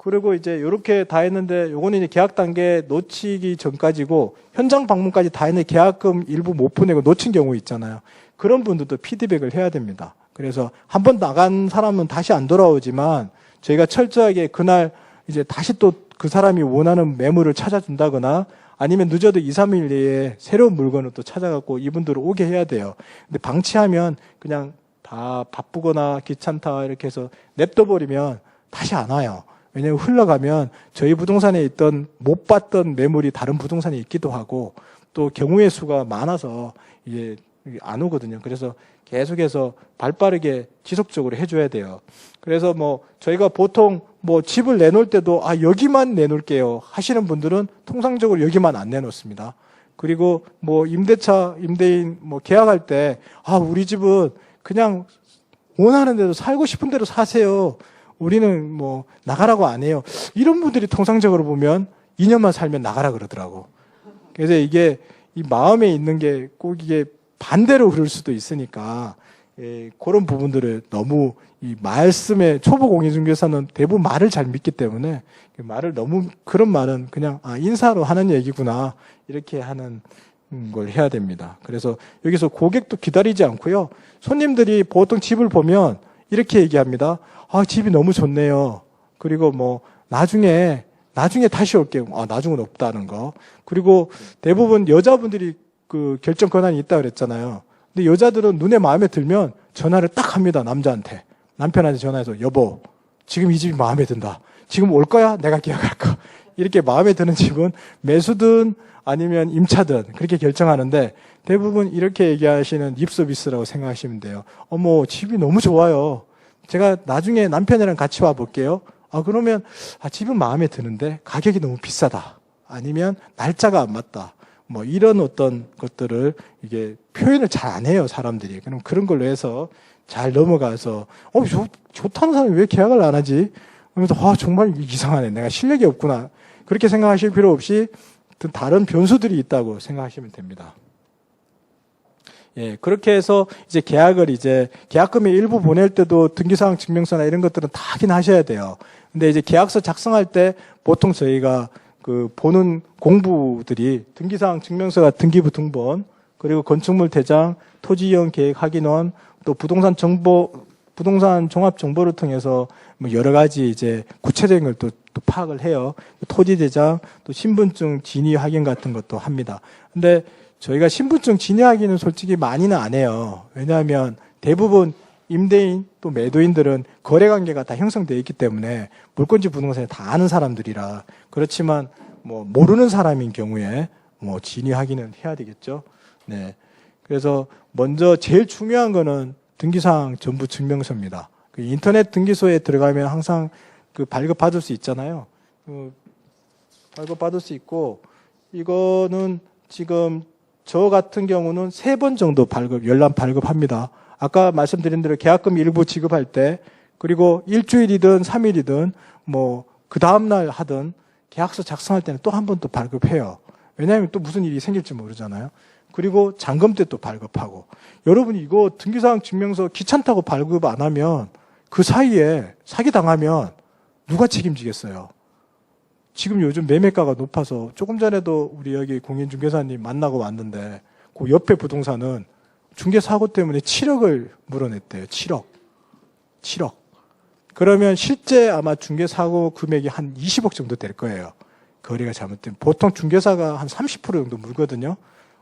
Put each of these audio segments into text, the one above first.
그리고 이제 이렇게 다 했는데 요거는 이제 계약 단계 놓치기 전까지고 현장 방문까지 다 했는데 계약금 일부 못 보내고 놓친 경우 있잖아요. 그런 분들도 피드백을 해야 됩니다. 그래서 한 번 나간 사람은 다시 안 돌아오지만 저희가 철저하게 그날 이제 다시 또 그 사람이 원하는 매물을 찾아준다거나 아니면 늦어도 2, 3일 내에 새로운 물건을 또 찾아갖고 이분들을 오게 해야 돼요. 근데 방치하면 그냥 다 바쁘거나 귀찮다 이렇게 해서 냅둬버리면 다시 안 와요. 왜냐하면 흘러가면 저희 부동산에 있던 못 봤던 매물이 다른 부동산에 있기도 하고 또 경우의 수가 많아서 이게 안 오거든요. 그래서 계속해서 발빠르게 지속적으로 해줘야 돼요. 그래서 뭐 저희가 보통 뭐 집을 내놓을 때도 여기만 내놓을게요 하시는 분들은 통상적으로 여기만 안 내놓습니다. 그리고 뭐 임대차, 임대인 뭐 계약할 때 우리 집은 그냥 원하는 대로 살고 싶은 대로 사세요. 우리는 뭐 나가라고 안 해요. 이런 분들이 통상적으로 보면 2년만 살면 나가라 그러더라고. 그래서 이게 이 마음에 있는 게 꼭 이게 반대로 흐를 수도 있으니까 그런 부분들을 너무 이 말씀에 초보 공인중개사는 대부분 말을 잘 믿기 때문에 말을 너무 그런 말은 그냥 인사로 하는 얘기구나 이렇게 하는 걸 해야 됩니다. 그래서 여기서 고객도 기다리지 않고요. 손님들이 보통 집을 보면 이렇게 얘기합니다. 집이 너무 좋네요. 그리고 뭐 나중에 다시 올게요. 나중은 없다는 거. 그리고 대부분 여자분들이 그 결정 권한이 있다 그랬잖아요. 근데 여자들은 눈에 마음에 들면 전화를 딱 합니다. 남편한테 전화해서 여보 지금 이 집이 마음에 든다. 지금 올 거야? 내가 계약할까? 이렇게 마음에 드는 집은 매수든 아니면 임차든 그렇게 결정하는데 대부분 이렇게 얘기하시는 립서비스라고 생각하시면 돼요. 어머 집이 너무 좋아요. 제가 나중에 남편이랑 같이 와볼게요. 그러면 집은 마음에 드는데 가격이 너무 비싸다. 아니면 날짜가 안 맞다. 뭐 이런 어떤 것들을 이게 표현을 잘 안 해요 사람들이. 그럼 그런 걸로 해서 잘 넘어가서 좋다는 사람이 왜 계약을 안 하지? 그러면서 정말 이상하네. 내가 실력이 없구나. 그렇게 생각하실 필요 없이 다른 변수들이 있다고 생각하시면 됩니다. 그렇게 해서 이제 계약금의 일부 보낼 때도 등기사항 증명서나 이런 것들은 다 확인하셔야 돼요. 근데 이제 계약서 작성할 때 보통 저희가 그 보는 공부들이 등기사항 증명서가 등기부 등본, 그리고 건축물 대장, 토지 이용 계획 확인원, 또 부동산 종합 정보를 통해서 뭐 여러 가지 이제 구체적인 걸 또 파악을 해요. 토지 대장, 또 신분증 진위 확인 같은 것도 합니다. 근데 저희가 신분증 진위 확인은 솔직히 많이는 안 해요. 왜냐하면 대부분 임대인 또 매도인들은 거래관계가 다 형성되어 있기 때문에 물건지 부동산에 다 아는 사람들이라. 그렇지만 뭐 모르는 사람인 경우에 뭐 진위 확인은 해야 되겠죠. 네. 그래서 먼저 제일 중요한 거는 등기사항 전부 증명서입니다. 그 인터넷 등기소에 들어가면 항상 그 발급받을 수 있잖아요. 발급받을 수 있고 이거는 지금 저 같은 경우는 3번 정도 열람 발급합니다. 아까 말씀드린 대로 계약금 일부 지급할 때 그리고 일주일이든 3일이든 뭐 그 다음날 하든 계약서 작성할 때는 또 한 번 또 발급해요. 왜냐하면 또 무슨 일이 생길지 모르잖아요. 그리고 잔금 때 또 발급하고. 여러분이 이거 등기사항 증명서 귀찮다고 발급 안 하면 그 사이에 사기당하면 누가 책임지겠어요? 지금 요즘 매매가가 높아서 조금 전에도 우리 여기 공인중개사님 만나고 왔는데 그 옆에 부동산은 중개사고 때문에 7억을 물어냈대요. 7억. 그러면 실제 아마 중개사고 금액이 한 20억 정도 될 거예요. 거래가 잘못되면. 보통 중개사가 한 30% 정도 물거든요.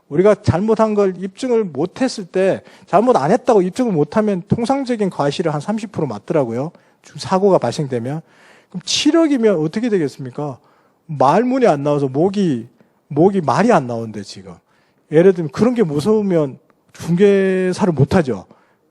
우리가 잘못한 걸 입증을 못했을 때 잘못 안 했다고 입증을 못하면 통상적인 과실을 한 30% 맞더라고요. 사고가 발생되면. 그럼 7억이면 어떻게 되겠습니까? 말문이 안 나와서 목이 말이 안 나오는데 지금. 예를 들면 그런 게 무서우면 중개사를 못하죠.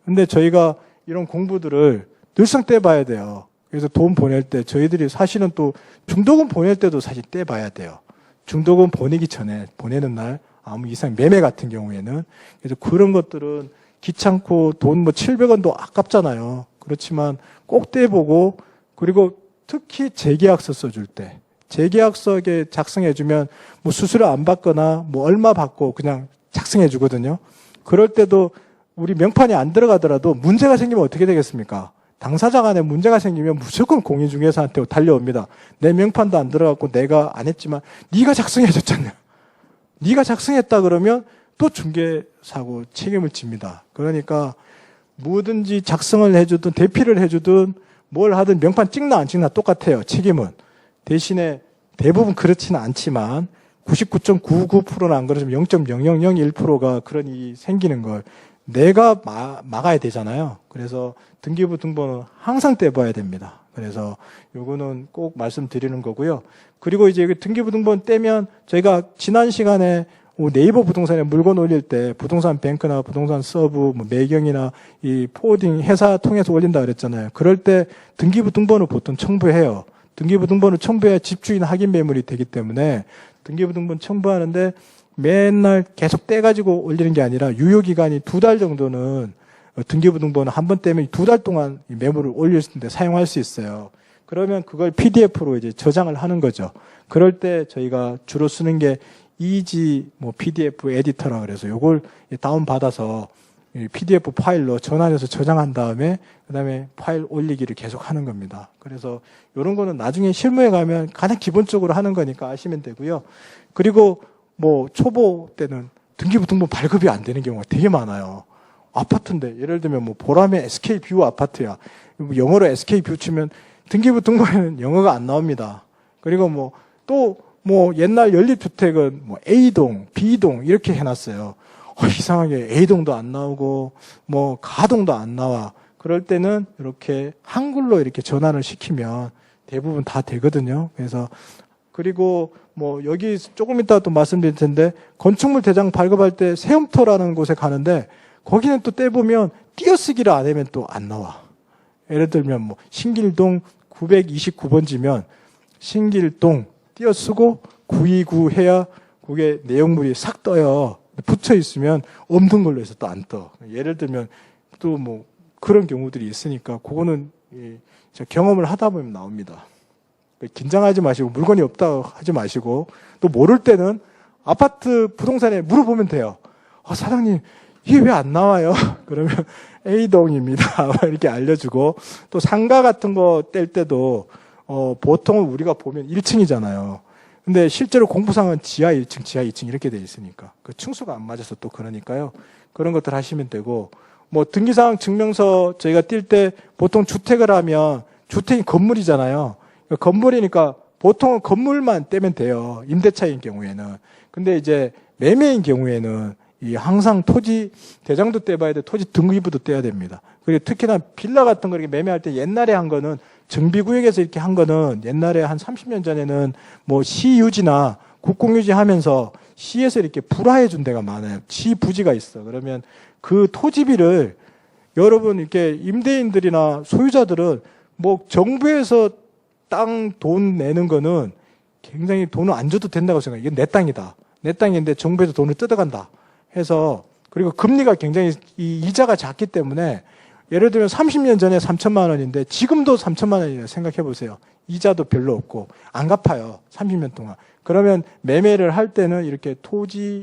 근데 저희가 이런 공부들을 늘상 떼봐야 돼요. 그래서 돈 보낼 때 저희들이 사실은 또 중도금 보낼 때도 사실 떼봐야 돼요. 중도금 보내기 전에 보내는 날 아무 이상 매매 같은 경우에는. 그래서 그런 것들은 귀찮고 돈 뭐 700원도 아깝잖아요. 그렇지만 꼭 떼보고 그리고 특히 재계약서 써줄 때 재계약서에 작성해주면 뭐 수수료 안 받거나 뭐 얼마 받고 그냥 작성해주거든요. 그럴 때도 우리 명판이 안 들어가더라도 문제가 생기면 어떻게 되겠습니까? 당사자 간에 문제가 생기면 무조건 공인중개사한테 달려옵니다. 내 명판도 안 들어갔고 내가 안 했지만 네가 작성해줬잖냐. 네가 작성했다 그러면 또 중개사고 책임을 집니다. 그러니까 뭐든지 작성을 해주든 대피를 해주든 뭘 하든 명판 찍나 안 찍나 똑같아요. 책임은. 대신에 대부분 그렇지는 않지만 99.99%는 안 그러지만 0.0001%가 그런 일이 생기는 걸 내가 막아야 되잖아요. 그래서 등기부 등본은 항상 떼봐야 됩니다. 그래서 요거는 꼭 말씀드리는 거고요. 그리고 이제 등기부 등본 떼면 저희가 지난 시간에 네이버 부동산에 물건 올릴 때 부동산 뱅크나 부동산 서브, 뭐 매경이나 이 포워딩 회사 통해서 올린다 그랬잖아요. 그럴 때 등기부 등본을 보통 첨부해요. 등기부 등본을 첨부해야 집주인 확인 매물이 되기 때문에 등기부 등본 첨부하는데 맨날 계속 떼가지고 올리는 게 아니라 유효기간이 2달 정도는 등기부 등본을 한 번 떼면 2달 동안 매물을 올릴 때 사용할 수 있어요. 그러면 그걸 PDF로 이제 저장을 하는 거죠. 그럴 때 저희가 주로 쓰는 게 이지 PDF 에디터라 그래서 요걸 다운받아서 PDF 파일로 전환해서 저장한 다음에 그다음에 파일 올리기를 계속 하는 겁니다. 그래서 이런 거는 나중에 실무에 가면 가장 기본적으로 하는 거니까 아시면 되고요. 그리고 초보 때는 등기부 등본 발급이 안 되는 경우가 되게 많아요. 아파트인데 예를 들면 보람의 SK뷰 아파트야. 영어로 SK뷰 치면 등기부 등본에는 영어가 안 나옵니다. 그리고 또 옛날 연립주택은 A동, B동 이렇게 해놨어요. 이상하게 A동도 안 나오고 가동도 안 나와. 그럴 때는 이렇게 한글로 이렇게 전환을 시키면 대부분 다 되거든요. 그래서 그리고 여기 조금 이따 또 말씀드릴 텐데 건축물 대장 발급할 때 세움터라는 곳에 가는데 거기는 또 떼보면 띄어쓰기를 안 하면 또 안 나와. 예를 들면 신길동 929번지면 신길동 띄어쓰고 929 해야 그게 내용물이 싹 떠요. 붙여 있으면 없는 걸로 해서 또 안 떠. 예를 들면 또 그런 경우들이 있으니까 그거는 경험을 하다 보면 나옵니다. 긴장하지 마시고 물건이 없다고 하지 마시고 또 모를 때는 아파트 부동산에 물어보면 돼요. 사장님 이게 왜 안 나와요? 그러면 A동입니다. 이렇게 알려주고 또 상가 같은 거 뗄 때도 보통은 우리가 보면 1층이잖아요. 근데 실제로 공부상은 지하 1층, 지하 2층 이렇게 돼 있으니까 그 층수가 안 맞아서 또 그러니까요. 그런 것들 하시면 되고 등기사항 증명서 저희가 뛸 때 보통 주택을 하면 주택이 건물이잖아요. 건물이니까 보통은 건물만 떼면 돼요. 임대차인 경우에는. 근데 이제 매매인 경우에는 항상 토지 대장도 떼봐야 돼. 토지 등기부도 떼야 됩니다. 그리고 특히나 빌라 같은 거 이렇게 매매할 때 옛날에 한 거는 정비구역에서 이렇게 한 거는 옛날에 한 30년 전에는 시유지나 국공유지 하면서 시에서 이렇게 불화해 준 데가 많아요. 시 부지가 있어. 그러면 그 토지비를 여러분 이렇게 임대인들이나 소유자들은 정부에서 땅 돈 내는 거는 굉장히 돈을 안 줘도 된다고 생각해요. 이건 내 땅이다. 내 땅인데 정부에서 돈을 뜯어간다 해서 그리고 금리가 굉장히 이자가 작기 때문에 예를 들면 30년 전에 3천만 원인데 지금도 3천만 원이에요. 생각해 보세요. 이자도 별로 없고 안 갚아요. 30년 동안. 그러면 매매를 할 때는 이렇게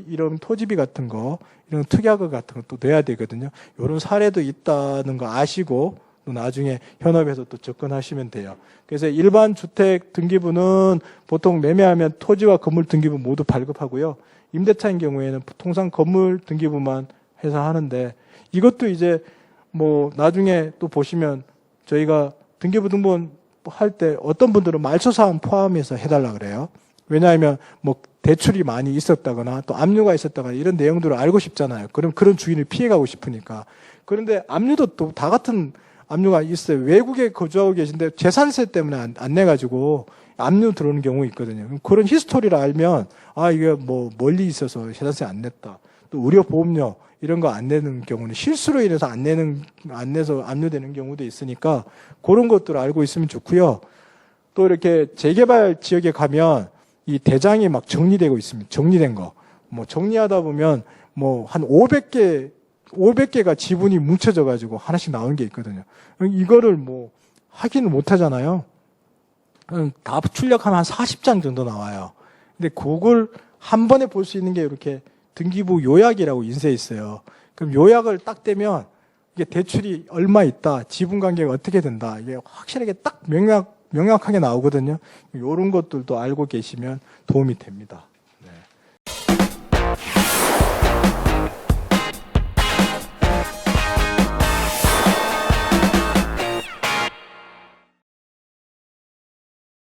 이런 토지비 같은 거, 이런 특약을 같은 거 또 내야 되거든요. 이런 사례도 있다는 거 아시고 또 나중에 현업에서 또 접근하시면 돼요. 그래서 일반 주택 등기부는 보통 매매하면 토지와 건물 등기부 모두 발급하고요. 임대차인 경우에는 통상 건물 등기부만 해서 하는데 이것도 이제 나중에 또 보시면 저희가 등기부 등본 할 때 어떤 분들은 말소사항 포함해서 해달라 그래요. 왜냐하면 대출이 많이 있었다거나 또 압류가 있었다거나 이런 내용들을 알고 싶잖아요. 그럼 그런 주인을 피해가고 싶으니까. 그런데 압류도 또 다 같은 압류가 있어요. 외국에 거주하고 계신데 재산세 때문에 안 내가지고 압류 들어오는 경우 있거든요. 그런 히스토리를 알면 이게 멀리 있어서 재산세 안 냈다. 또 의료보험료 이런 거 안 내는 경우는 실수로 인해서 안 내서 압류되는 경우도 있으니까 그런 것들을 알고 있으면 좋고요. 또 이렇게 재개발 지역에 가면 이 대장이 막 정리되고 있습니다. 정리된 거. 정리하다 보면 한 500개가 지분이 뭉쳐져 가지고 하나씩 나오는 게 있거든요. 이거를 확인을 못 하잖아요. 다 출력하면 한 40장 정도 나와요. 근데 그걸 한 번에 볼 수 있는 게 이렇게 등기부 요약이라고 인쇄 있어요. 그럼 요약을 딱 떼면 이게 대출이 얼마 있다, 지분 관계가 어떻게 된다, 이게 확실하게 딱 명확하게 나오거든요. 이런 것들도 알고 계시면 도움이 됩니다.